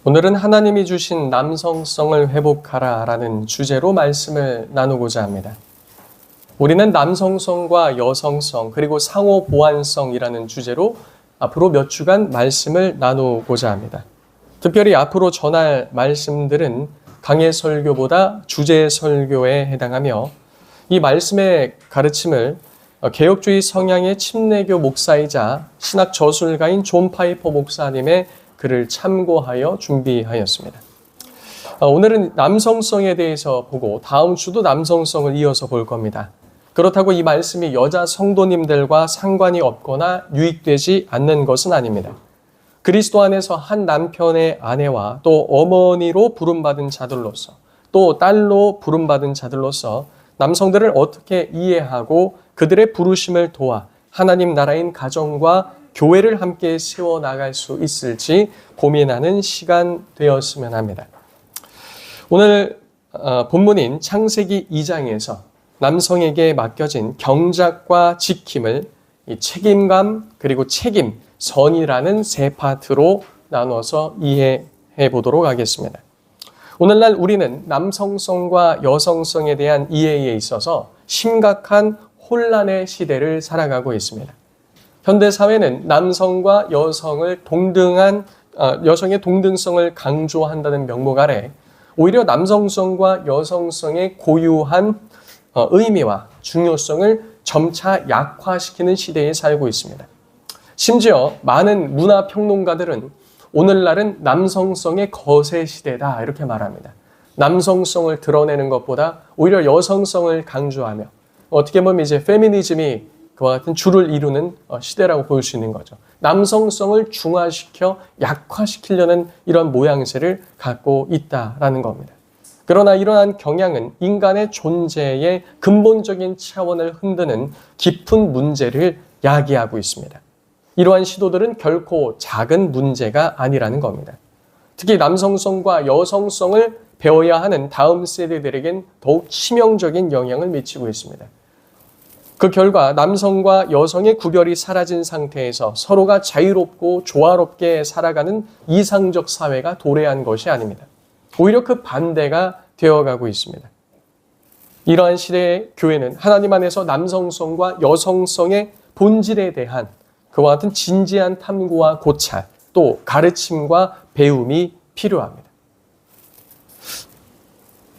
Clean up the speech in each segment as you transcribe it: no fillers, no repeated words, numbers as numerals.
오늘은 하나님이 주신 남성성을 회복하라라는 주제로 말씀을 나누고자 합니다. 우리는 남성성과 여성성 그리고 상호 보완성이라는 주제로 앞으로 몇 주간 말씀을 나누고자 합니다. 특별히 앞으로 전할 말씀들은 강해 설교보다 주제 설교에 해당하며 이 말씀의 가르침을 개혁주의 성향의 침례교 목사이자 신학 저술가인 존 파이퍼 목사님의 글을 참고하여 준비하였습니다. 오늘은 남성성에 대해서 보고 다음 주도 남성성을 이어서 볼 겁니다. 그렇다고 이 말씀이 여자 성도님들과 상관이 없거나 유익되지 않는 것은 아닙니다. 그리스도 안에서 한 남편의 아내와 또 어머니로 부름받은 자들로서 또 딸로 부름받은 자들로서 남성들을 어떻게 이해하고 그들의 부르심을 도와 하나님 나라인 가정과 교회를 함께 세워나갈 수 있을지 고민하는 시간 되었으면 합니다. 오늘 본문인 창세기 2장에서 남성에게 맡겨진 경작과 지킴을 책임감 그리고 책임, 선이라는 세 파트로 나눠서 이해해 보도록 하겠습니다. 오늘날 우리는 남성성과 여성성에 대한 이해에 있어서 심각한 혼란의 시대를 살아가고 있습니다. 현대사회는 남성과 여성을 여성의 동등성을 강조한다는 명목 아래 오히려 남성성과 여성성의 고유한 의미와 중요성을 점차 약화시키는 시대에 살고 있습니다. 심지어 많은 문화평론가들은 오늘날은 남성성의 거세 시대다 이렇게 말합니다. 남성성을 드러내는 것보다 오히려 여성성을 강조하며 어떻게 보면 이제 페미니즘이 그와 같은 주를 이루는 시대라고 볼 수 있는 거죠. 남성성을 중화시켜 약화시키려는 이런 모양새를 갖고 있다라는 겁니다. 그러나 이러한 경향은 인간의 존재의 근본적인 차원을 흔드는 깊은 문제를 야기하고 있습니다. 이러한 시도들은 결코 작은 문제가 아니라는 겁니다. 특히 남성성과 여성성을 배워야 하는 다음 세대들에겐 더욱 치명적인 영향을 미치고 있습니다. 그 결과 남성과 여성의 구별이 사라진 상태에서 서로가 자유롭고 조화롭게 살아가는 이상적 사회가 도래한 것이 아닙니다. 오히려 그 반대가 되어가고 있습니다. 이러한 시대의 교회는 하나님 안에서 남성성과 여성성의 본질에 대한 그와 같은 진지한 탐구와 고찰, 또 가르침과 배움이 필요합니다.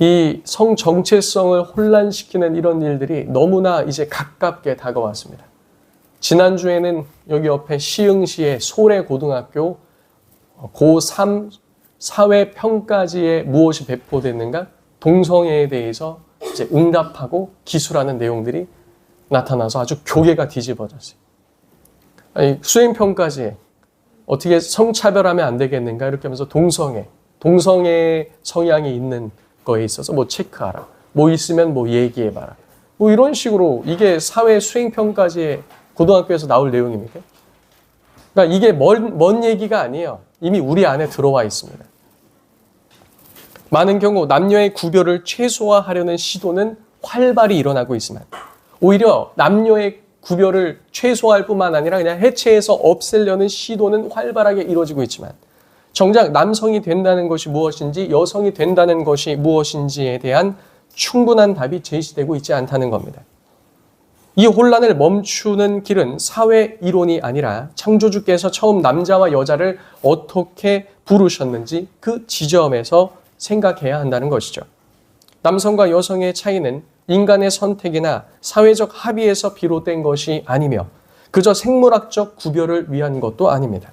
이 성 정체성을 혼란시키는 이런 일들이 너무나 이제 가깝게 다가왔습니다. 지난주에는 여기 옆에 시흥시의 소래고등학교 고3 사회평가지에 무엇이 배포됐는가? 동성애에 대해서 이제 응답하고 기술하는 내용들이 나타나서 아주 교계가 뒤집어졌어요. 아니, 수행평가지에 어떻게 성차별하면 안 되겠는가? 이렇게 하면서 동성애 성향이 있는 거에 있어서 뭐 체크하라. 뭐 있으면 뭐 얘기해봐라. 뭐 이런 식으로 이게 사회 수행평가지에 고등학교에서 나올 내용입니까? 그러니까 이게 먼 얘기가 아니에요. 이미 우리 안에 들어와 있습니다. 많은 경우 남녀의 구별을 최소화하려는 시도는 활발히 일어나고 있지만 오히려 남녀의 구별을 최소화할 뿐만 아니라 그냥 해체해서 없애려는 시도는 활발하게 이루어지고 있지만 정작 남성이 된다는 것이 무엇인지 여성이 된다는 것이 무엇인지에 대한 충분한 답이 제시되고 있지 않다는 겁니다. 이 혼란을 멈추는 길은 사회 이론이 아니라 창조주께서 처음 남자와 여자를 어떻게 부르셨는지 그 지점에서 생각해야 한다는 것이죠. 남성과 여성의 차이는 인간의 선택이나 사회적 합의에서 비롯된 것이 아니며 그저 생물학적 구별을 위한 것도 아닙니다.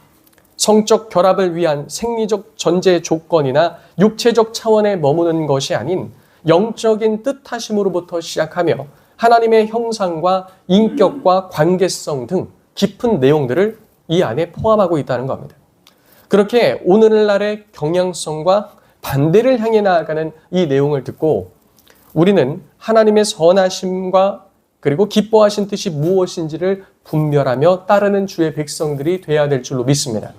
성적 결합을 위한 생리적 전제 조건이나 육체적 차원에 머무는 것이 아닌 영적인 뜻하심으로부터 시작하며 하나님의 형상과 인격과 관계성 등 깊은 내용들을 이 안에 포함하고 있다는 겁니다. 그렇게 오늘날의 경향성과 반대를 향해 나아가는 이 내용을 듣고 우리는 하나님의 선하심과 그리고 기뻐하신 뜻이 무엇인지를 분별하며 따르는 주의 백성들이 되어야 될 줄로 믿습니다.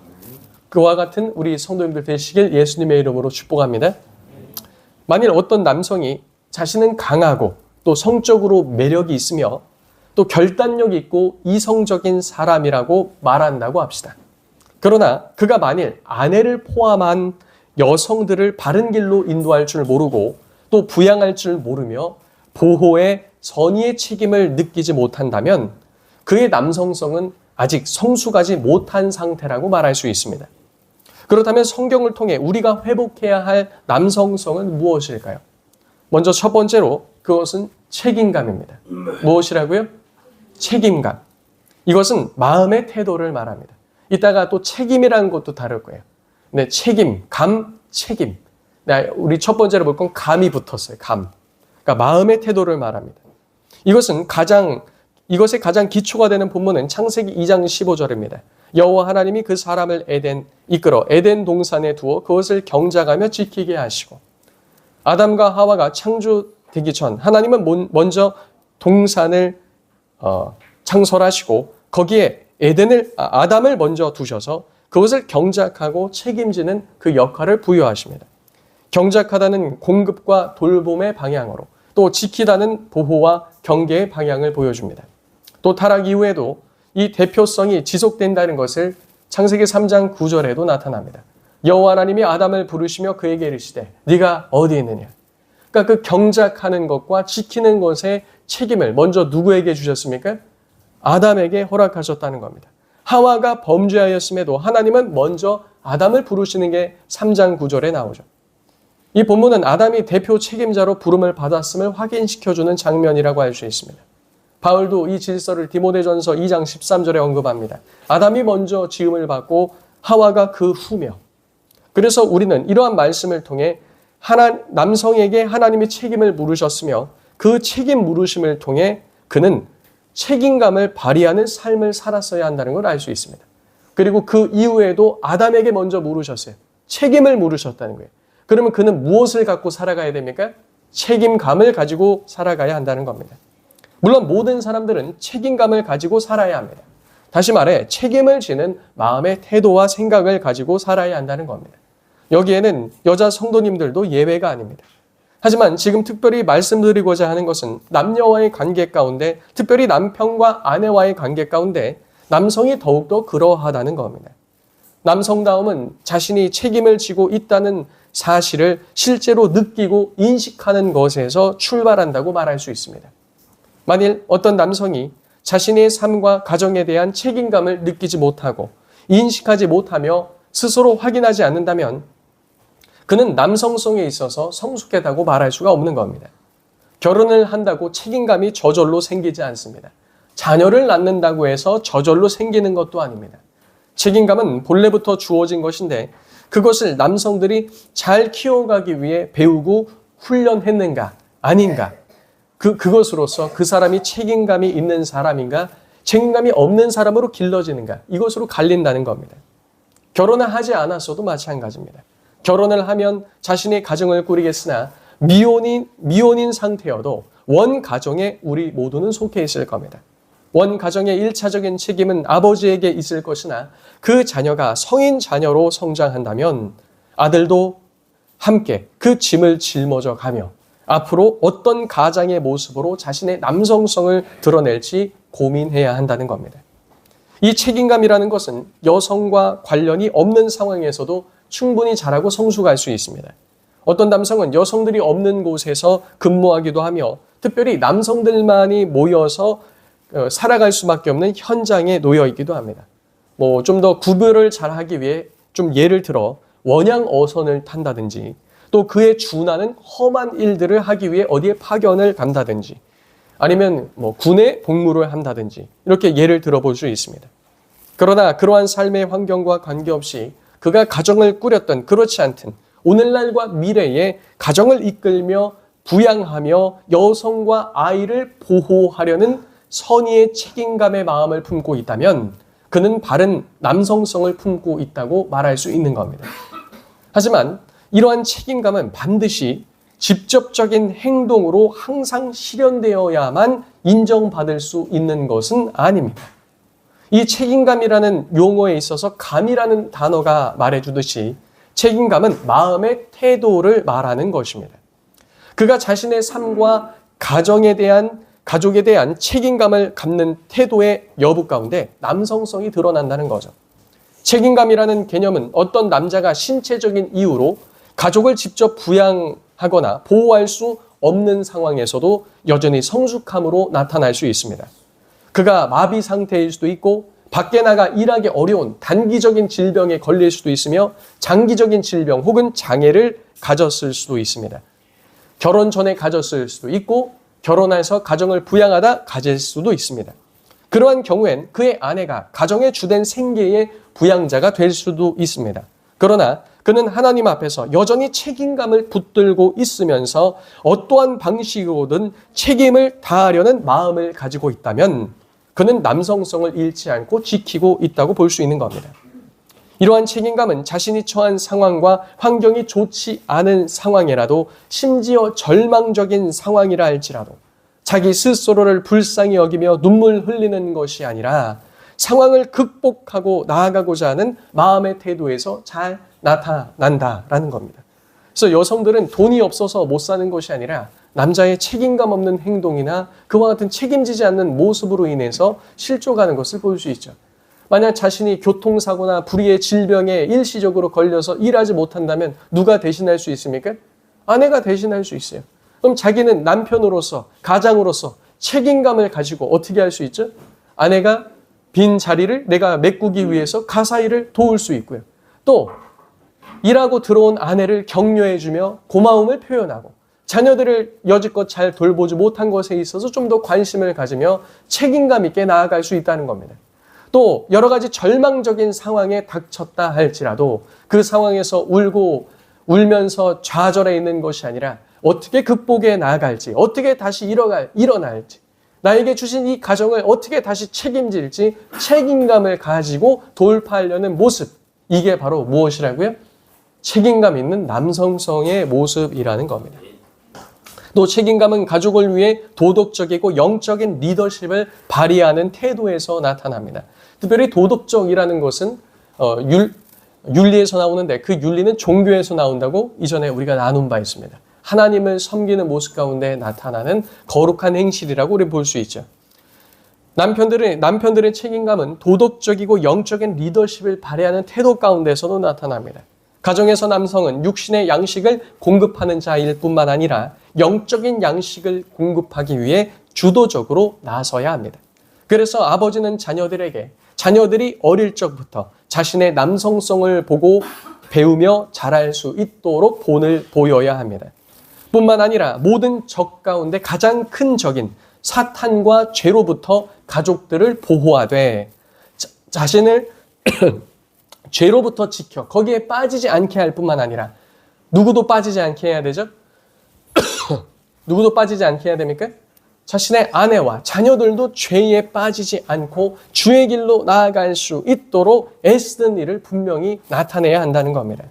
그와 같은 우리 성도님들 되시길 예수님의 이름으로 축복합니다. 만일 어떤 남성이 자신은 강하고 또 성적으로 매력이 있으며 또 결단력 있고 이성적인 사람이라고 말한다고 합시다. 그러나 그가 만일 아내를 포함한 여성들을 바른 길로 인도할 줄 모르고 또 부양할 줄 모르며 보호의 선의의 책임을 느끼지 못한다면 그의 남성성은 아직 성숙하지 못한 상태라고 말할 수 있습니다. 그렇다면 성경을 통해 우리가 회복해야 할 남성성은 무엇일까요? 먼저 첫 번째로 그것은 책임감입니다. 무엇이라고요? 책임감. 이것은 마음의 태도를 말합니다. 이따가 또 책임이라는 것도 다룰 거예요. 네, 책임, 감, 책임. 네, 우리 첫 번째로 볼 건 감이 붙었어요. 감. 그러니까 마음의 태도를 말합니다. 이것의 가장 기초가 되는 본문은 창세기 2장 15절입니다. 여호와 하나님이 그 사람을 이끌어 에덴 동산에 두어 그것을 경작하며 지키게 하시고 아담과 하와가 창조되기 전 하나님은 먼저 동산을 창설하시고 거기에 아담을 먼저 두셔서 그것을 경작하고 책임지는 그 역할을 부여하십니다. 경작하다는 공급과 돌봄의 방향으로 또 지키다는 보호와 경계의 방향을 보여줍니다. 또 타락 이후에도 이 대표성이 지속된다는 것을 창세기 3장 9절에도 나타납니다. 여호와 하나님이 아담을 부르시며 그에게 이르시되 네가 어디 있느냐. 그러니까 그 경작하는 것과 지키는 것의 책임을 먼저 누구에게 주셨습니까? 아담에게 허락하셨다는 겁니다. 하와가 범죄하였음에도 하나님은 먼저 아담을 부르시는 게 3장 9절에 나오죠. 이 본문은 아담이 대표 책임자로 부름을 받았음을 확인시켜주는 장면이라고 할 수 있습니다. 바울도 이 질서를 디모데전서 2장 13절에 언급합니다. 아담이 먼저 지음을 받고 하와가 그 후며. 그래서 우리는 이러한 말씀을 통해 남성에게 하나님이 책임을 물으셨으며 그 책임 물으심을 통해 그는 책임감을 발휘하는 삶을 살았어야 한다는 걸 알 수 있습니다. 그리고 그 이후에도 아담에게 먼저 물으셨어요. 책임을 물으셨다는 거예요. 그러면 그는 무엇을 갖고 살아가야 됩니까? 책임감을 가지고 살아가야 한다는 겁니다. 물론 모든 사람들은 책임감을 가지고 살아야 합니다. 다시 말해 책임을 지는 마음의 태도와 생각을 가지고 살아야 한다는 겁니다. 여기에는 여자 성도님들도 예외가 아닙니다. 하지만 지금 특별히 말씀드리고자 하는 것은 남녀와의 관계 가운데, 특별히 남편과 아내와의 관계 가운데 남성이 더욱더 그러하다는 겁니다. 남성다움은 자신이 책임을 지고 있다는 사실을 실제로 느끼고 인식하는 것에서 출발한다고 말할 수 있습니다. 만일 어떤 남성이 자신의 삶과 가정에 대한 책임감을 느끼지 못하고 인식하지 못하며 스스로 확인하지 않는다면 그는 남성성에 있어서 성숙하다고 말할 수가 없는 겁니다. 결혼을 한다고 책임감이 저절로 생기지 않습니다. 자녀를 낳는다고 해서 저절로 생기는 것도 아닙니다. 책임감은 본래부터 주어진 것인데 그것을 남성들이 잘 키워가기 위해 배우고 훈련했는가 아닌가, 그것으로서 그 사람이 책임감이 있는 사람인가 책임감이 없는 사람으로 길러지는가, 이것으로 갈린다는 겁니다. 결혼을 하지 않았어도 마찬가지입니다. 결혼을 하면 자신의 가정을 꾸리겠으나 미혼인 상태여도 원 가정에 우리 모두는 속해 있을 겁니다. 원 가정의 1차적인 책임은 아버지에게 있을 것이나 그 자녀가 성인 자녀로 성장한다면 아들도 함께 그 짐을 짊어져 가며 앞으로 어떤 가장의 모습으로 자신의 남성성을 드러낼지 고민해야 한다는 겁니다. 이 책임감이라는 것은 여성과 관련이 없는 상황에서도 충분히 잘하고 성숙할 수 있습니다. 어떤 남성은 여성들이 없는 곳에서 근무하기도 하며 특별히 남성들만이 모여서 살아갈 수밖에 없는 현장에 놓여 있기도 합니다. 좀 더 구별을 잘하기 위해 좀 예를 들어 원양 어선을 탄다든지 또 그에 준하는 험한 일들을 하기 위해 어디에 파견을 간다든지 아니면 군에 복무를 한다든지 이렇게 예를 들어볼 수 있습니다. 그러나 그러한 삶의 환경과 관계없이 그가 가정을 꾸렸던 그렇지 않든 오늘날과 미래에 가정을 이끌며 부양하며 여성과 아이를 보호하려는 선의의 책임감의 마음을 품고 있다면 그는 바른 남성성을 품고 있다고 말할 수 있는 겁니다. 하지만 이러한 책임감은 반드시 직접적인 행동으로 항상 실현되어야만 인정받을 수 있는 것은 아닙니다. 이 책임감이라는 용어에 있어서 감이라는 단어가 말해주듯이 책임감은 마음의 태도를 말하는 것입니다. 그가 자신의 삶과 가족에 대한 책임감을 갖는 태도의 여부 가운데 남성성이 드러난다는 거죠. 책임감이라는 개념은 어떤 남자가 신체적인 이유로 가족을 직접 부양하거나 보호할 수 없는 상황에서도 여전히 성숙함으로 나타날 수 있습니다. 그가 마비 상태일 수도 있고 밖에 나가 일하기 어려운 단기적인 질병에 걸릴 수도 있으며 장기적인 질병 혹은 장애를 가졌을 수도 있습니다. 결혼 전에 가졌을 수도 있고 결혼해서 가정을 부양하다 가질 수도 있습니다. 그러한 경우엔 그의 아내가 가정의 주된 생계의 부양자가 될 수도 있습니다. 그러나 그는 하나님 앞에서 여전히 책임감을 붙들고 있으면서 어떠한 방식으로든 책임을 다하려는 마음을 가지고 있다면 그는 남성성을 잃지 않고 지키고 있다고 볼 수 있는 겁니다. 이러한 책임감은 자신이 처한 상황과 환경이 좋지 않은 상황이라도 심지어 절망적인 상황이라 할지라도 자기 스스로를 불쌍히 여기며 눈물 흘리는 것이 아니라 상황을 극복하고 나아가고자 하는 마음의 태도에서 잘 나타난다라는 겁니다. 그래서 여성들은 돈이 없어서 못 사는 것이 아니라 남자의 책임감 없는 행동이나 그와 같은 책임지지 않는 모습으로 인해서 실족하는 것을 볼 수 있죠. 만약 자신이 교통사고나 불의의 질병에 일시적으로 걸려서 일하지 못한다면 누가 대신할 수 있습니까? 아내가 대신할 수 있어요. 그럼 자기는 남편으로서, 가장으로서 책임감을 가지고 어떻게 할 수 있죠? 아내가 빈 자리를 내가 메꾸기 위해서 가사일을 도울 수 있고요. 또 일하고 들어온 아내를 격려해주며 고마움을 표현하고 자녀들을 여지껏 잘 돌보지 못한 것에 있어서 좀 더 관심을 가지며 책임감 있게 나아갈 수 있다는 겁니다. 또 여러 가지 절망적인 상황에 닥쳤다 할지라도 그 상황에서 울면서 좌절해 있는 것이 아니라 어떻게 극복해 나아갈지, 어떻게 다시 일어날지, 나에게 주신 이 가정을 어떻게 다시 책임질지 책임감을 가지고 돌파하려는 모습, 이게 바로 무엇이라고요? 책임감 있는 남성성의 모습이라는 겁니다. 또 책임감은 가족을 위해 도덕적이고 영적인 리더십을 발휘하는 태도에서 나타납니다. 특별히 도덕적이라는 것은 윤리에서 나오는데 그 윤리는 종교에서 나온다고 이전에 우리가 나눈 바 있습니다. 하나님을 섬기는 모습 가운데 나타나는 거룩한 행실이라고 우리 볼 수 있죠. 남편들의 책임감은 도덕적이고 영적인 리더십을 발휘하는 태도 가운데서도 나타납니다. 가정에서 남성은 육신의 양식을 공급하는 자일 뿐만 아니라 영적인 양식을 공급하기 위해 주도적으로 나서야 합니다. 그래서 아버지는 자녀들이 어릴 적부터 자신의 남성성을 보고 배우며 자랄 수 있도록 본을 보여야 합니다. 뿐만 아니라 모든 적 가운데 가장 큰 적인 사탄과 죄로부터 가족들을 보호하되 자신을 죄로부터 지켜 거기에 빠지지 않게 할 뿐만 아니라 누구도 빠지지 않게 해야 되죠? 누구도 빠지지 않게 해야 됩니까? 자신의 아내와 자녀들도 죄에 빠지지 않고 주의 길로 나아갈 수 있도록 애쓰는 일을 분명히 나타내야 한다는 겁니다.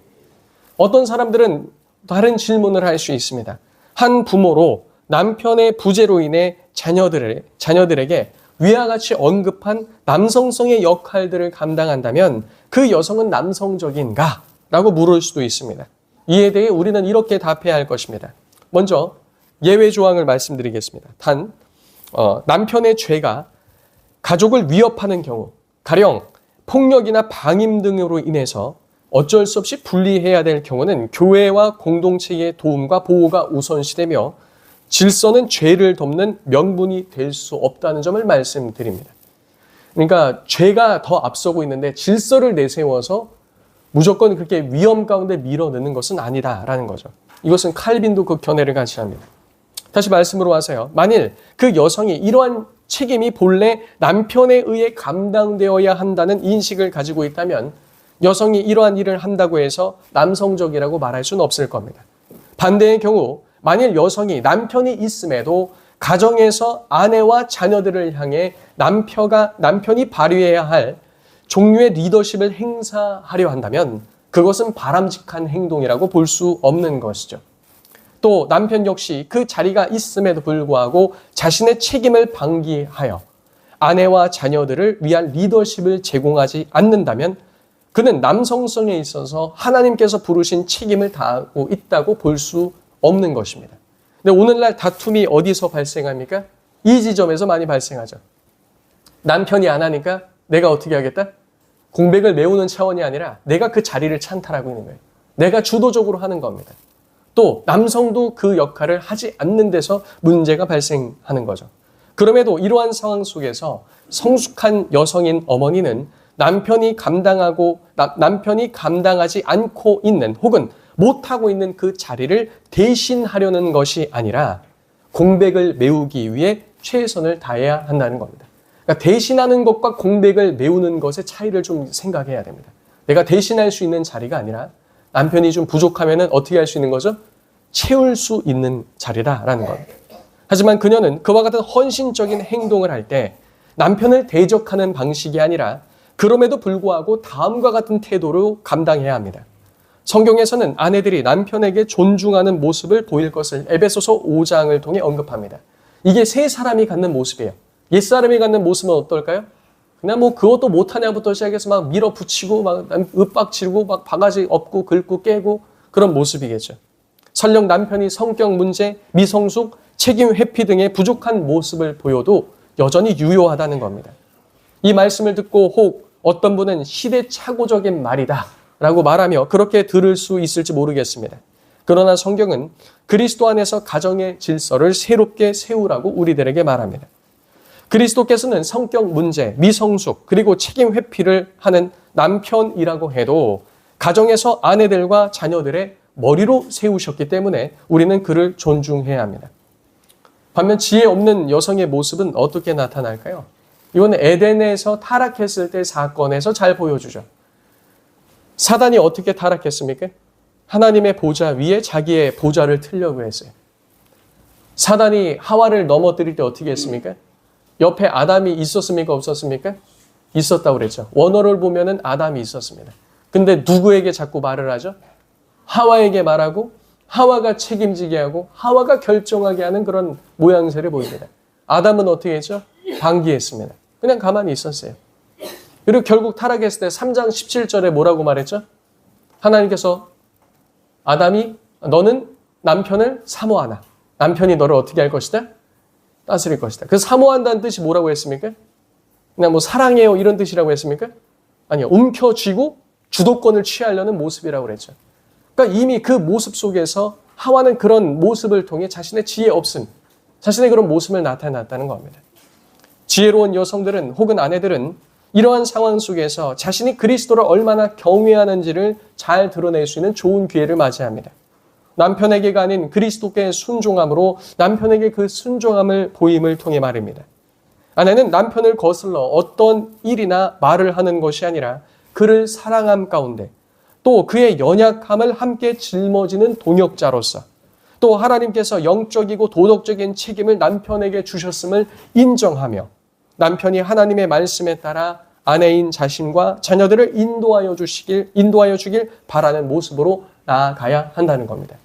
어떤 사람들은 다른 질문을 할 수 있습니다. 한 부모로 남편의 부재로 인해 자녀들에게 위와 같이 언급한 남성성의 역할들을 감당한다면 그 여성은 남성적인가? 라고 물을 수도 있습니다. 이에 대해 우리는 이렇게 답해야 할 것입니다. 먼저 예외 조항을 말씀드리겠습니다. 남편의 죄가 가족을 위협하는 경우, 가령 폭력이나 방임 등으로 인해서 어쩔 수 없이 분리해야 될 경우는 교회와 공동체의 도움과 보호가 우선시되며 질서는 죄를 덮는 명분이 될 수 없다는 점을 말씀드립니다. 그러니까 죄가 더 앞서고 있는데 질서를 내세워서 무조건 그렇게 위험 가운데 밀어넣는 것은 아니다라는 거죠. 이것은 칼빈도 그 견해를 같이 합니다. 다시 말씀으로 와서요. 만일 그 여성이 이러한 책임이 본래 남편에 의해 감당되어야 한다는 인식을 가지고 있다면 여성이 이러한 일을 한다고 해서 남성적이라고 말할 수는 없을 겁니다. 반대의 경우 만일 여성이 남편이 있음에도 가정에서 아내와 자녀들을 향해 남편이 발휘해야 할 종류의 리더십을 행사하려 한다면 그것은 바람직한 행동이라고 볼 수 없는 것이죠. 또 남편 역시 그 자리가 있음에도 불구하고 자신의 책임을 방기하여 아내와 자녀들을 위한 리더십을 제공하지 않는다면 그는 남성성에 있어서 하나님께서 부르신 책임을 다하고 있다고 볼 수 없는 것입니다. 근데 오늘날 다툼이 어디서 발생합니까? 이 지점에서 많이 발생하죠. 남편이 안 하니까 내가 어떻게 하겠다? 공백을 메우는 차원이 아니라 내가 그 자리를 찬탈하고 있는 거예요. 내가 주도적으로 하는 겁니다. 또 남성도 그 역할을 하지 않는 데서 문제가 발생하는 거죠. 그럼에도 이러한 상황 속에서 성숙한 여성인 어머니는 남편이 감당하지 않고 있는 혹은 못하고 있는 그 자리를 대신하려는 것이 아니라 공백을 메우기 위해 최선을 다해야 한다는 겁니다. 그러니까 대신하는 것과 공백을 메우는 것의 차이를 좀 생각해야 됩니다. 내가 대신할 수 있는 자리가 아니라 남편이 좀 부족하면 어떻게 할 수 있는 거죠? 채울 수 있는 자리다라는 겁니다. 하지만 그녀는 그와 같은 헌신적인 행동을 할 때 남편을 대적하는 방식이 아니라 그럼에도 불구하고 다음과 같은 태도로 감당해야 합니다. 성경에서는 아내들이 남편에게 존중하는 모습을 보일 것을 에베소서 5장을 통해 언급합니다. 이게 세 사람이 갖는 모습이에요. 옛사람이 갖는 모습은 어떨까요? 그냥 뭐 그것도 못하냐부터 시작해서 막 밀어붙이고 막 윽박지르고 막 바가지 엎고 긁고 깨고 그런 모습이겠죠. 설령 남편이 성격 문제, 미성숙, 책임 회피 등의 부족한 모습을 보여도 여전히 유효하다는 겁니다. 이 말씀을 듣고 혹 어떤 분은 시대착오적인 말이다 라고 말하며 그렇게 들을 수 있을지 모르겠습니다. 그러나 성경은 그리스도 안에서 가정의 질서를 새롭게 세우라고 우리들에게 말합니다. 그리스도께서는 성격 문제, 미성숙, 그리고 책임 회피를 하는 남편이라고 해도 가정에서 아내들과 자녀들의 머리로 세우셨기 때문에 우리는 그를 존중해야 합니다. 반면 지혜 없는 여성의 모습은 어떻게 나타날까요? 이건 에덴에서 타락했을 때 사건에서 잘 보여주죠. 사단이 어떻게 타락했습니까? 하나님의 보좌 위에 자기의 보좌를 틀려고 했어요. 사단이 하와를 넘어뜨릴 때 어떻게 했습니까? 옆에 아담이 있었습니까? 없었습니까? 있었다고 그랬죠. 원어를 보면은 아담이 있었습니다. 근데 누구에게 자꾸 말을 하죠? 하와에게 말하고 하와가 책임지게 하고 하와가 결정하게 하는 그런 모양새를 보입니다. 아담은 어떻게 했죠? 방기했습니다. 그냥 가만히 있었어요. 그리고 결국 타락했을 때 3장 17절에 뭐라고 말했죠? 하나님께서 아담이 너는 남편을 사모하나. 남편이 너를 어떻게 할 것이다? 따스릴 것이다. 그 사모한다는 뜻이 뭐라고 했습니까? 그냥 뭐 사랑해요 이런 뜻이라고 했습니까? 아니요. 움켜쥐고 주도권을 취하려는 모습이라고 그랬죠. 그러니까 이미 그 모습 속에서 하와는 그런 모습을 통해 자신의 지혜 없음, 자신의 그런 모습을 나타났다는 겁니다. 지혜로운 여성들은 혹은 아내들은 이러한 상황 속에서 자신이 그리스도를 얼마나 경외하는지를 잘 드러낼 수 있는 좋은 기회를 맞이합니다. 남편에게가 아닌 그리스도께 순종함으로 남편에게 그 순종함을 보임을 통해 말입니다. 아내는 남편을 거슬러 어떤 일이나 말을 하는 것이 아니라 그를 사랑함 가운데 또 그의 연약함을 함께 짊어지는 동역자로서 또 하나님께서 영적이고 도덕적인 책임을 남편에게 주셨음을 인정하며 남편이 하나님의 말씀에 따라 아내인 자신과 자녀들을 인도하여 주길 바라는 모습으로 나아가야 한다는 겁니다.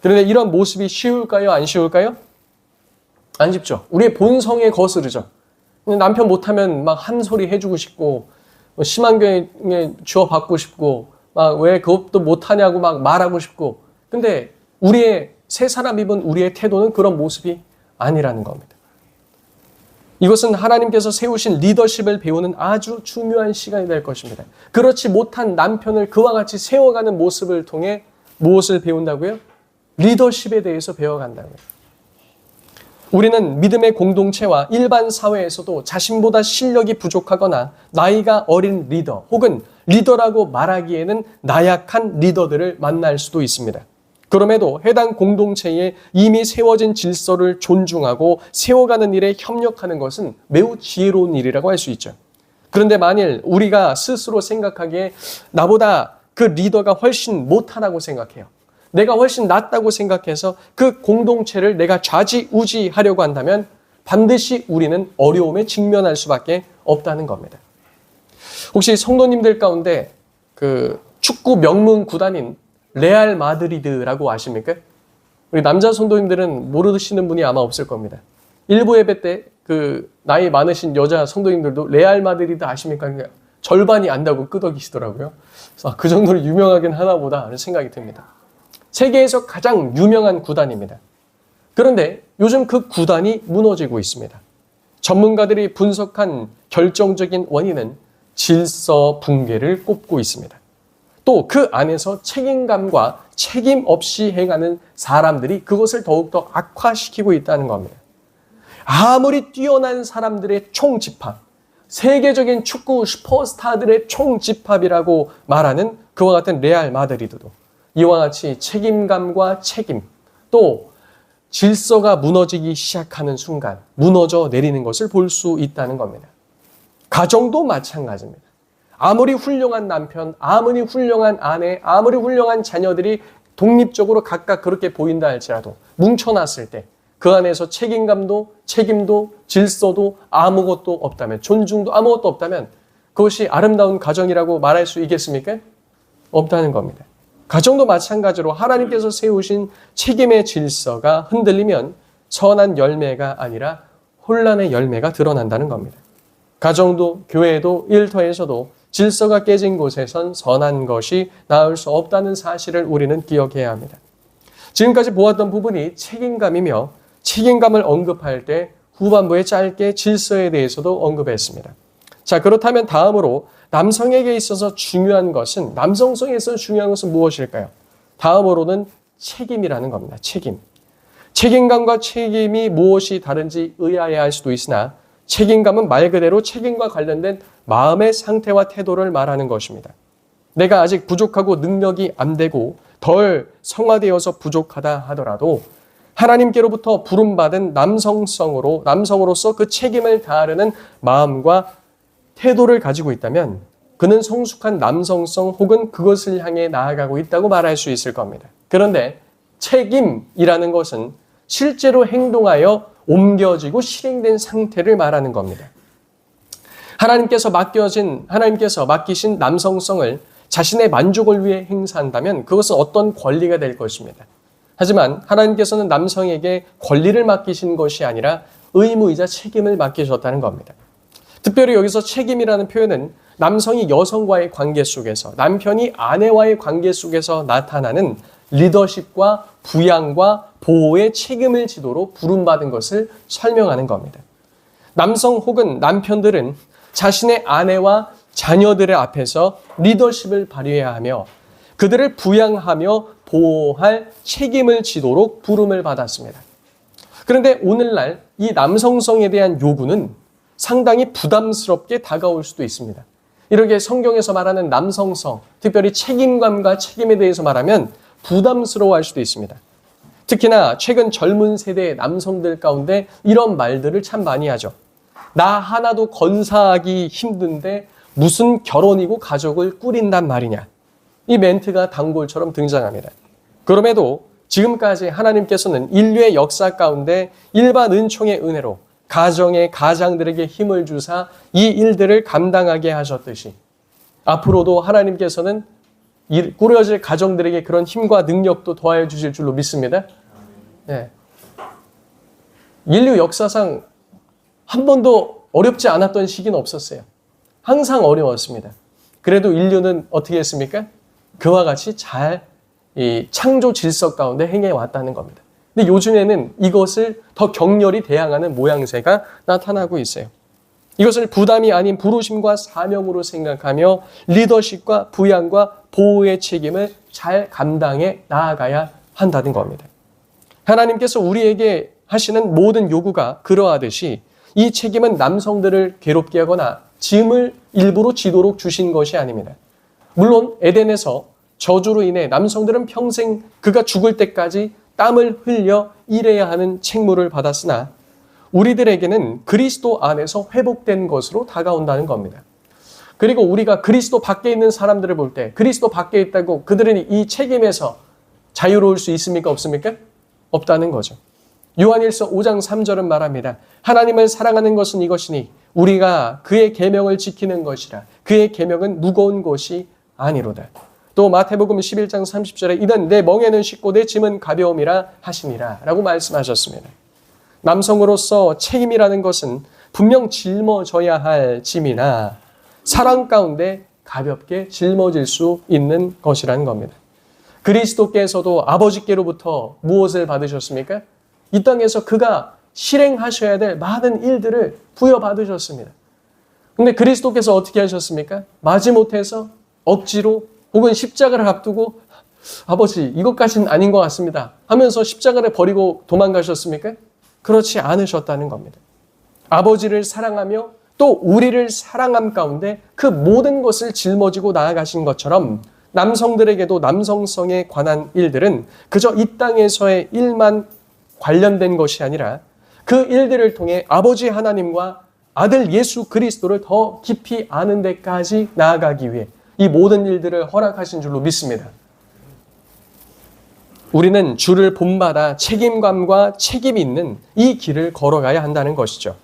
그런데 이런 모습이 쉬울까요? 안 쉬울까요? 안 쉽죠. 우리의 본성에 거스르죠. 남편 못하면 막 한 소리 해주고 싶고 심한 교회에 주어받고 싶고 막 왜 그것도 못하냐고 막 말하고 싶고 근데 우리의 세 사람 입은 우리의 태도는 그런 모습이 아니라는 겁니다. 이것은 하나님께서 세우신 리더십을 배우는 아주 중요한 시간이 될 것입니다. 그렇지 못한 남편을 그와 같이 세워가는 모습을 통해 무엇을 배운다고요? 리더십에 대해서 배워간다고요. 우리는 믿음의 공동체와 일반 사회에서도 자신보다 실력이 부족하거나 나이가 어린 리더 혹은 리더라고 말하기에는 나약한 리더들을 만날 수도 있습니다. 그럼에도 해당 공동체에 이미 세워진 질서를 존중하고 세워가는 일에 협력하는 것은 매우 지혜로운 일이라고 할 수 있죠. 그런데 만일 우리가 스스로 생각하기에 나보다 그 리더가 훨씬 못하다고 생각해요. 내가 훨씬 낫다고 생각해서 그 공동체를 내가 좌지우지하려고 한다면 반드시 우리는 어려움에 직면할 수밖에 없다는 겁니다. 혹시 성도님들 가운데 그 축구 명문 구단인 레알 마드리드라고 아십니까? 우리 남자 성도님들은 모르시는 분이 아마 없을 겁니다. 일부 예배 때 그 나이 많으신 여자 성도님들도 레알 마드리드 아십니까? 절반이 안다고 끄덕이시더라고요. 그래서 그 정도로 유명하긴 하나 보다 하는 생각이 듭니다. 세계에서 가장 유명한 구단입니다. 그런데 요즘 그 구단이 무너지고 있습니다. 전문가들이 분석한 결정적인 원인은 질서 붕괴를 꼽고 있습니다. 또 그 안에서 책임감과 책임 없이 행하는 사람들이 그것을 더욱더 악화시키고 있다는 겁니다. 아무리 뛰어난 사람들의 총집합, 세계적인 축구 슈퍼스타들의 총집합이라고 말하는 그와 같은 레알 마드리드도 이와 같이 책임감과 책임, 또 질서가 무너지기 시작하는 순간 무너져 내리는 것을 볼 수 있다는 겁니다. 가정도 마찬가지입니다. 아무리 훌륭한 남편, 아무리 훌륭한 아내, 아무리 훌륭한 자녀들이 독립적으로 각각 그렇게 보인다 할지라도 뭉쳐놨을 때 그 안에서 책임감도 책임도 질서도 아무것도 없다면, 존중도 아무것도 없다면 그것이 아름다운 가정이라고 말할 수 있겠습니까? 없다는 겁니다. 가정도 마찬가지로 하나님께서 세우신 책임의 질서가 흔들리면 선한 열매가 아니라 혼란의 열매가 드러난다는 겁니다. 가정도 교회도 일터에서도 질서가 깨진 곳에선 선한 것이 나올 수 없다는 사실을 우리는 기억해야 합니다. 지금까지 보았던 부분이 책임감이며 책임감을 언급할 때 후반부에 짧게 질서에 대해서도 언급했습니다. 자, 그렇다면 다음으로 남성에게 있어서 중요한 것은, 남성성에 있어서 중요한 것은 무엇일까요? 다음으로는 책임이라는 겁니다. 책임. 책임감과 책임이 무엇이 다른지 의아해할 수도 있으나 책임감은 말 그대로 책임과 관련된 마음의 상태와 태도를 말하는 것입니다. 내가 아직 부족하고 능력이 안 되고 덜 성화되어서 부족하다 하더라도 하나님께로부터 부름받은 남성으로서 그 책임을 다하려는 마음과 태도를 가지고 있다면 그는 성숙한 남성성 혹은 그것을 향해 나아가고 있다고 말할 수 있을 겁니다. 그런데 책임이라는 것은 실제로 행동하여 옮겨지고 실행된 상태를 말하는 겁니다. 하나님께서 맡기신 남성성을 자신의 만족을 위해 행사한다면 그것은 어떤 권리가 될 것입니다. 하지만 하나님께서는 남성에게 권리를 맡기신 것이 아니라 의무이자 책임을 맡기셨다는 겁니다. 특별히 여기서 책임이라는 표현은 남성이 여성과의 관계 속에서, 남편이 아내와의 관계 속에서 나타나는 리더십과 부양과 보호의 책임을 지도록 부름받은 것을 설명하는 겁니다. 남성 혹은 남편들은 자신의 아내와 자녀들의 앞에서 리더십을 발휘해야 하며 그들을 부양하며 보호할 책임을 지도록 부름을 받았습니다. 그런데 오늘날 이 남성성에 대한 요구는 상당히 부담스럽게 다가올 수도 있습니다. 이렇게 성경에서 말하는 남성성, 특별히 책임감과 책임에 대해서 말하면 부담스러워할 수도 있습니다. 특히나 최근 젊은 세대의 남성들 가운데 이런 말들을 참 많이 하죠. 나 하나도 건사하기 힘든데 무슨 결혼이고 가족을 꾸린단 말이냐. 이 멘트가 단골처럼 등장합니다. 그럼에도 지금까지 하나님께서는 인류의 역사 가운데 일반 은총의 은혜로 가장들에게 힘을 주사 이 일들을 감당하게 하셨듯이 앞으로도 하나님께서는 꾸려질 가정들에게 그런 힘과 능력도 더하여 주실 줄로 믿습니다. 네. 인류 역사상 한 번도 어렵지 않았던 시기는 없었어요. 항상 어려웠습니다. 그래도 인류는 어떻게 했습니까? 그와 같이 잘 이 창조 질서 가운데 행해왔다는 겁니다. 근데 요즘에는 이것을 더 격렬히 대항하는 모양새가 나타나고 있어요. 이것을 부담이 아닌 부르심과 사명으로 생각하며 리더십과 부양과 보호의 책임을 잘 감당해 나아가야 한다는 겁니다. 하나님께서 우리에게 하시는 모든 요구가 그러하듯이 이 책임은 남성들을 괴롭게 하거나 짐을 일부러 지도록 주신 것이 아닙니다. 물론 에덴에서 저주로 인해 남성들은 평생 그가 죽을 때까지 땀을 흘려 일해야 하는 책무를 받았으나 우리들에게는 그리스도 안에서 회복된 것으로 다가온다는 겁니다. 그리고 우리가 그리스도 밖에 있는 사람들을 볼 때 그리스도 밖에 있다고 그들은 이 책임에서 자유로울 수 있습니까? 없습니까? 없다는 거죠. 요한일서 5장 3절은 말합니다. 하나님을 사랑하는 것은 이것이니 우리가 그의 계명을 지키는 것이라. 그의 계명은 무거운 것이 아니로다. 또 마태복음 11장 30절에 이는 내 멍에는 쉽고 내 짐은 가벼움이라 하시니라 라고 말씀하셨습니다. 남성으로서 책임이라는 것은 분명 짊어져야 할 짐이나 사랑 가운데 가볍게 짊어질 수 있는 것이라는 겁니다. 그리스도께서도 아버지께로부터 무엇을 받으셨습니까? 이 땅에서 그가 실행하셔야 될 많은 일들을 부여받으셨습니다. 근데 그리스도께서 어떻게 하셨습니까? 마지못해서 억지로 혹은 십자가를 앞두고 아버지 이것까지는 아닌 것 같습니다 하면서 십자가를 버리고 도망가셨습니까? 그렇지 않으셨다는 겁니다. 아버지를 사랑하며 또 우리를 사랑함 가운데 그 모든 것을 짊어지고 나아가신 것처럼 남성들에게도 남성성에 관한 일들은 그저 이 땅에서의 일만 관련된 것이 아니라 그 일들을 통해 아버지 하나님과 아들 예수 그리스도를 더 깊이 아는 데까지 나아가기 위해 이 모든 일들을 허락하신 줄로 믿습니다. 우리는 주를 본받아 책임감과 책임이 있는 이 길을 걸어가야 한다는 것이죠.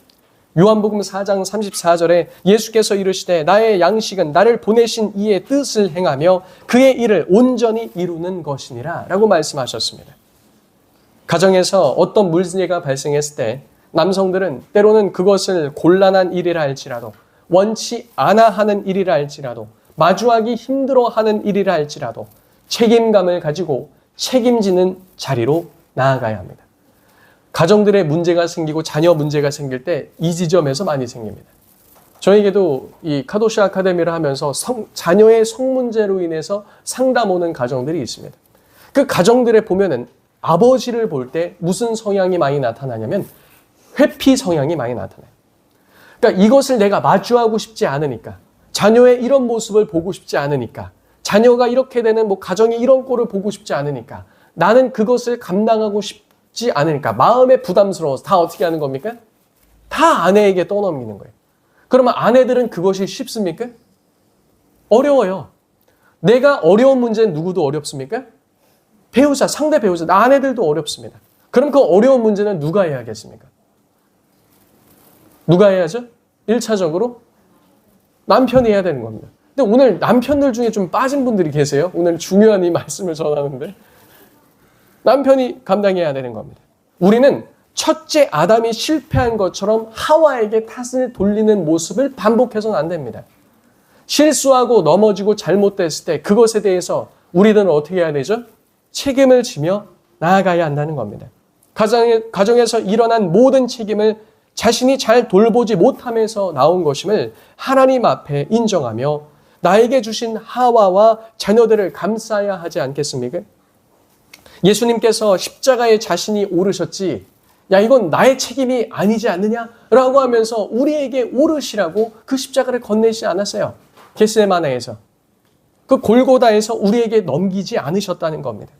요한복음 4장 34절에 예수께서 이르시되 나의 양식은 나를 보내신 이의 뜻을 행하며 그의 일을 온전히 이루는 것이니라 라고 말씀하셨습니다. 가정에서 어떤 문제가 발생했을 때 남성들은 때로는 그것을 곤란한 일이라 할지라도 원치 않아 하는 일이라 할지라도 마주하기 힘들어하는 일이라 할지라도 책임감을 가지고 책임지는 자리로 나아가야 합니다. 가정들의 문제가 생기고 자녀 문제가 생길 때 이 지점에서 많이 생깁니다. 저에게도 이 카도시 아카데미를 하면서 자녀의 성 문제로 인해서 상담 오는 가정들이 있습니다. 그 가정들에 보면은 아버지를 볼 때 무슨 성향이 많이 나타나냐면 회피 성향이 많이 나타나요. 그러니까 이것을 내가 마주하고 싶지 않으니까, 자녀의 이런 모습을 보고 싶지 않으니까, 자녀가 이렇게 되는 가정이 이런 꼴을 보고 싶지 않으니까, 나는 그것을 감당하고 싶지 않으니까, 마음에 부담스러워서 다 어떻게 하는 겁니까? 다 아내에게 떠넘기는 거예요. 그러면 아내들은 그것이 쉽습니까? 어려워요. 내가 어려운 문제는 누구도 어렵습니까? 배우자, 상대 배우자, 아내들도 어렵습니다. 그럼 그 어려운 문제는 누가 해야겠습니까? 누가 해야죠? 1차적으로 남편이 해야 되는 겁니다. 근데 오늘 남편들 중에 좀 빠진 분들이 계세요. 오늘 중요한 이 말씀을 전하는데 남편이 감당해야 되는 겁니다. 우리는 첫째 아담이 실패한 것처럼 하와에게 탓을 돌리는 모습을 반복해서는 안 됩니다. 실수하고 넘어지고 잘못됐을 때 그것에 대해서 우리들은 어떻게 해야 되죠? 책임을 지며 나아가야 한다는 겁니다. 가정에서 일어난 모든 책임을 자신이 잘 돌보지 못함에서 나온 것임을 하나님 앞에 인정하며 나에게 주신 하와와 자녀들을 감싸야 하지 않겠습니까? 예수님께서 십자가에 자신이 오르셨지, 야 이건 나의 책임이 아니지 않느냐라고 하면서 우리에게 오르시라고 그 십자가를 건네지 않았어요. 겟세마네에서. 그 골고다에서 우리에게 넘기지 않으셨다는 겁니다.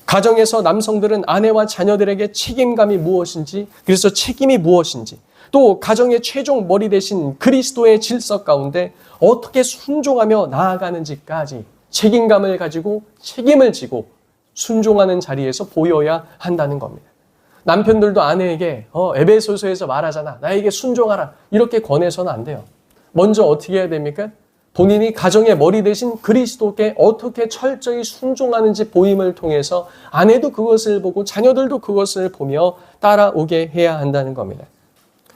가정에서 남성들은 아내와 자녀들에게 책임감이 무엇인지, 그래서 책임이 무엇인지, 또 가정의 최종 머리 대신 그리스도의 질서 가운데 어떻게 순종하며 나아가는지까지 책임감을 가지고 책임을 지고 순종하는 자리에서 보여야 한다는 겁니다. 남편들도 아내에게 에베소서에서 말하잖아. 나에게 순종하라. 이렇게 권해서는 안 돼요. 먼저 어떻게 해야 됩니까? 본인이 가정의 머리 대신 그리스도께 어떻게 철저히 순종하는지 보임을 통해서 아내도 그것을 보고 자녀들도 그것을 보며 따라오게 해야 한다는 겁니다.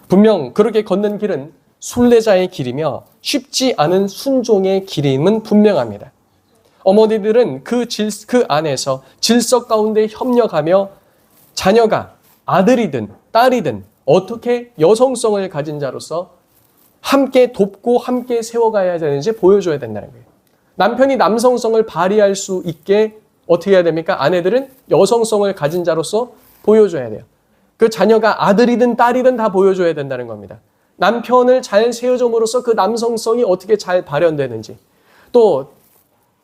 분명 그렇게 걷는 길은 순례자의 길이며 쉽지 않은 순종의 길임은 분명합니다. 어머니들은 그 안에서 질서 가운데 협력하며 자녀가 아들이든 딸이든 어떻게 여성성을 가진 자로서 함께 돕고 함께 세워가야 되는지 보여줘야 된다는 거예요. 남편이 남성성을 발휘할 수 있게 어떻게 해야 됩니까? 아내들은 여성성을 가진 자로서 보여줘야 돼요. 그 자녀가 아들이든 딸이든 다 보여줘야 된다는 겁니다. 남편을 잘 세워줌으로써 그 남성성이 어떻게 잘 발현되는지, 또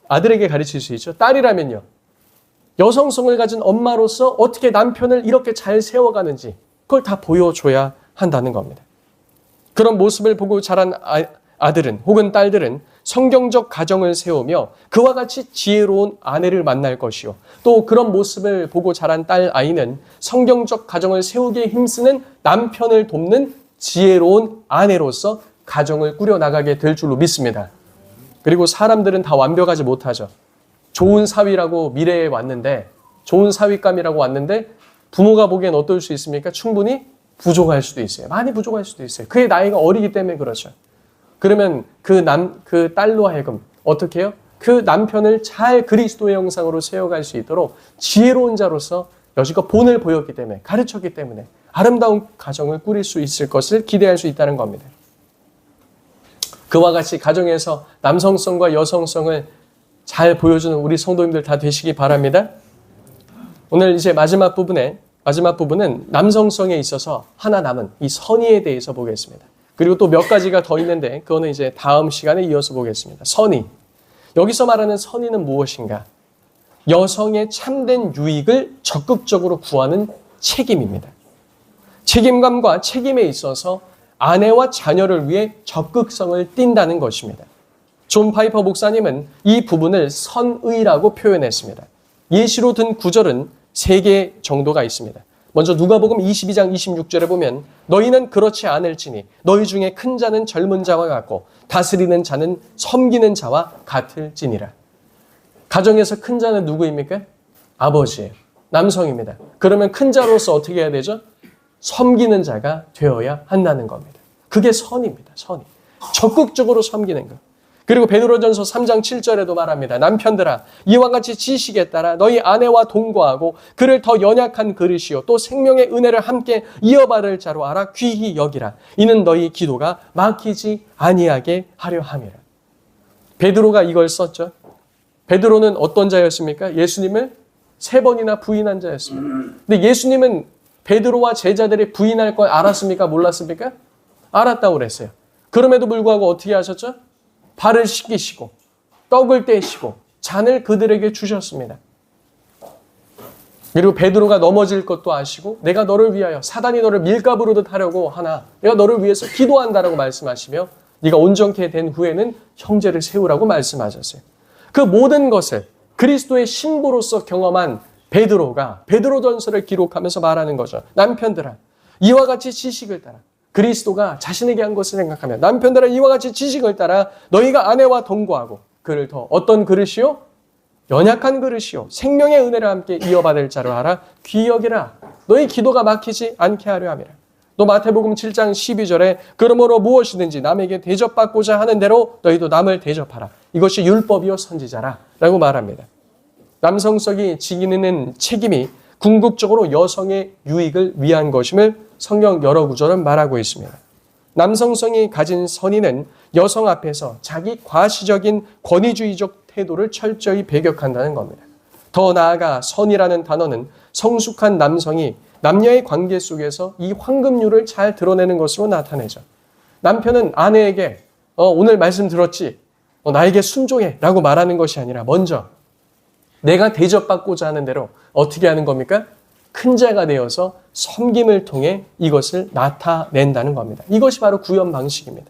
아들에게 가르칠 수 있죠. 딸이라면요, 여성성을 가진 엄마로서 어떻게 남편을 이렇게 잘 세워가는지 그걸 다 보여줘야 한다는 겁니다. 그런 모습을 보고 자란 아들은 혹은 딸들은 성경적 가정을 세우며 그와 같이 지혜로운 아내를 만날 것이요, 또 그런 모습을 보고 자란 딸 아이는 성경적 가정을 세우기에 힘쓰는 남편을 돕는 지혜로운 아내로서 가정을 꾸려나가게 될 줄로 믿습니다. 그리고 사람들은 다 완벽하지 못하죠. 좋은 사위라고 미래에 왔는데, 좋은 사위감이라고 왔는데 부모가 보기엔 어떨 수 있습니까? 충분히 부족할 수도 있어요. 많이 부족할 수도 있어요. 그의 나이가 어리기 때문에 그렇죠. 그러면 그 딸로 하여금 어떻게 해요? 그 남편을 잘 그리스도의 형상으로 세워갈 수 있도록 지혜로운 자로서 여지껏 본을 보였기 때문에, 가르쳤기 때문에 아름다운 가정을 꾸릴 수 있을 것을 기대할 수 있다는 겁니다. 그와 같이 가정에서 남성성과 여성성을 잘 보여주는 우리 성도님들 다 되시기 바랍니다. 오늘 이제 마지막 부분은 남성성에 있어서 하나 남은 이 선의에 대해서 보겠습니다. 그리고 또 몇 가지가 더 있는데 그거는 이제 다음 시간에 이어서 보겠습니다. 선의. 여기서 말하는 선의는 무엇인가? 여성의 참된 유익을 적극적으로 구하는 책임입니다. 책임감과 책임에 있어서 아내와 자녀를 위해 적극성을 띈다는 것입니다. 존 파이퍼 목사님은 이 부분을 선의라고 표현했습니다. 예시로 든 구절은 3개 정도가 있습니다. 먼저 누가복음 22장 26절에 보면 너희는 그렇지 않을지니 너희 중에 큰 자는 젊은 자와 같고 다스리는 자는 섬기는 자와 같을지니라. 가정에서 큰 자는 누구입니까? 아버지예요. 남성입니다. 그러면 큰 자로서 어떻게 해야 되죠? 섬기는 자가 되어야 한다는 겁니다. 그게 선입니다. 선이. 적극적으로 섬기는 것. 그리고 베드로전서 3장 7절에도 말합니다. 남편들아 이와 같이 지식에 따라 너희 아내와 동거하고 그를 더 연약한 그릇이요 또 생명의 은혜를 함께 이어받을 자로 알아 귀히 여기라. 이는 너희 기도가 막히지 아니하게 하려 함이라. 베드로가 이걸 썼죠. 베드로는 어떤 자였습니까? 예수님을 3번이나 부인한 자였습니다. 근데 예수님은 베드로와 제자들이 부인할 걸 알았습니까? 몰랐습니까? 알았다고 그랬어요. 그럼에도 불구하고 어떻게 하셨죠? 발을 씻기시고 떡을 떼시고 잔을 그들에게 주셨습니다. 그리고 베드로가 넘어질 것도 아시고 내가 너를 위하여 사단이 너를 밀가부르듯 하려고 하나 내가 너를 위해서 기도한다라고 말씀하시며 네가 온전케 된 후에는 형제를 세우라고 말씀하셨어요. 그 모든 것을 그리스도의 신부로서 경험한 베드로가 베드로전서를 기록하면서 말하는 거죠. 남편들아 이와 같이 지식을 따라 그리스도가 자신에게 한 것을 생각하며 남편들아 이와 같이 지식을 따라 너희가 아내와 동거하고 그를 더 어떤 그릇이요? 연약한 그릇이요 생명의 은혜를 함께 이어받을 자로 알아 귀히 여기라. 너희 기도가 막히지 않게 하려 함이라. 또 마태복음 7장 12절에 그러므로 무엇이든지 남에게 대접받고자 하는 대로 너희도 남을 대접하라. 이것이 율법이요 선지자라 라고 말합니다. 남성성이 지니는 책임이 궁극적으로 여성의 유익을 위한 것임을 성경 여러 구절은 말하고 있습니다. 남성성이 가진 선의는 여성 앞에서 자기 과시적인 권위주의적 태도를 철저히 배격한다는 겁니다. 더 나아가 선이라는 단어는 성숙한 남성이 남녀의 관계 속에서 이 황금률을 잘 드러내는 것으로 나타내죠. 남편은 아내에게 오늘 말씀 들었지? 나에게 순종해 라고 말하는 것이 아니라 먼저 내가 대접받고자 하는 대로 어떻게 하는 겁니까? 큰 자가 되어서 섬김을 통해 이것을 나타낸다는 겁니다. 이것이 바로 구현 방식입니다.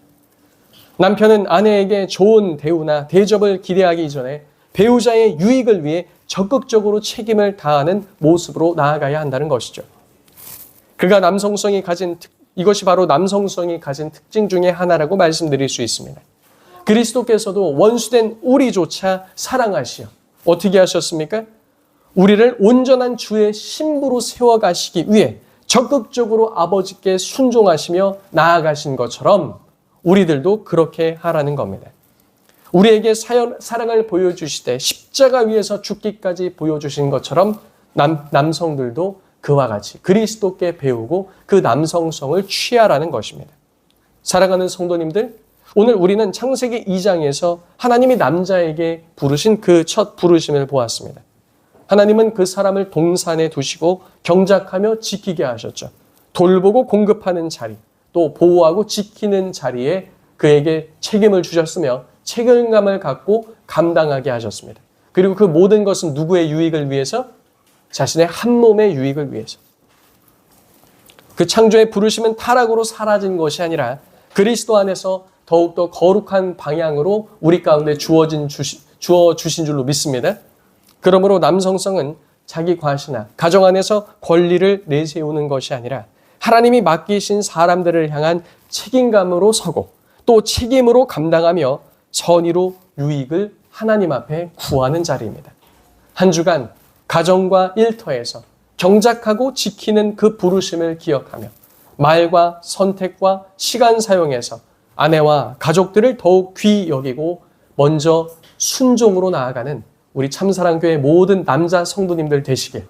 남편은 아내에게 좋은 대우나 대접을 기대하기 이전에 배우자의 유익을 위해 적극적으로 책임을 다하는 모습으로 나아가야 한다는 것이죠. 이것이 바로 남성성이 가진 특징 중에 하나라고 말씀드릴 수 있습니다. 그리스도께서도 원수된 우리조차 사랑하시어 어떻게 하셨습니까? 우리를 온전한 주의 신부로 세워가시기 위해 적극적으로 아버지께 순종하시며 나아가신 것처럼 우리들도 그렇게 하라는 겁니다. 우리에게 사랑을 보여주시되 십자가 위에서 죽기까지 보여주신 것처럼 남성들도 그와 같이 그리스도께 배우고 그 남성성을 취하라는 것입니다. 사랑하는 성도님들, 오늘 우리는 창세기 2장에서 하나님이 남자에게 부르신 그 첫 부르심을 보았습니다. 하나님은 그 사람을 동산에 두시고 경작하며 지키게 하셨죠. 돌보고 공급하는 자리, 또 보호하고 지키는 자리에 그에게 책임을 주셨으며 책임감을 갖고 감당하게 하셨습니다. 그리고 그 모든 것은 누구의 유익을 위해서? 자신의 한 몸의 유익을 위해서. 그 창조의 부르심은 타락으로 사라진 것이 아니라 그리스도 안에서 더욱더 거룩한 방향으로 우리 가운데 주어 주신 줄로 믿습니다. 그러므로 남성성은 자기 과시나 가정 안에서 권리를 내세우는 것이 아니라 하나님이 맡기신 사람들을 향한 책임감으로 서고 또 책임으로 감당하며 선의로 유익을 하나님 앞에 구하는 자리입니다. 한 주간 가정과 일터에서 경작하고 지키는 그 부르심을 기억하며 말과 선택과 시간 사용해서 아내와 가족들을 더욱 귀히 여기고 먼저 순종으로 나아가는 우리 참사랑교회 모든 남자 성도님들 되시길,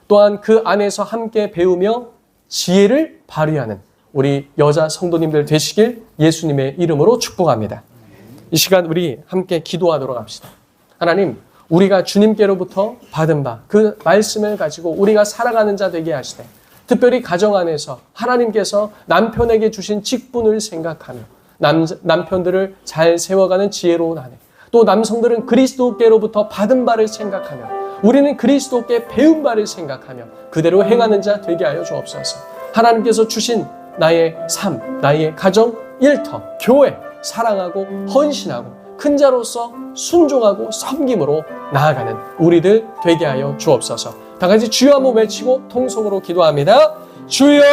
또한 그 안에서 함께 배우며 지혜를 발휘하는 우리 여자 성도님들 되시길 예수님의 이름으로 축복합니다. 이 시간 우리 함께 기도하도록 합시다. 하나님, 우리가 주님께로부터 받은 바 그 말씀을 가지고 우리가 살아가는 자 되게 하시되, 특별히 가정 안에서 하나님께서 남편에게 주신 직분을 생각하며 남편들을 잘 세워가는 지혜로운 아내, 또 남성들은 그리스도께로부터 받은 바를 생각하며 우리는 그리스도께 배운 바를 생각하며 그대로 행하는 자 되게 하여 주옵소서. 하나님께서 주신 나의 삶, 나의 가정, 일터, 교회 사랑하고 헌신하고 큰 자로서 순종하고 섬김으로 나아가는 우리들 되게 하여 주옵소서. 다 같이 주여 한번 외치고 통성으로 기도합니다. 주여!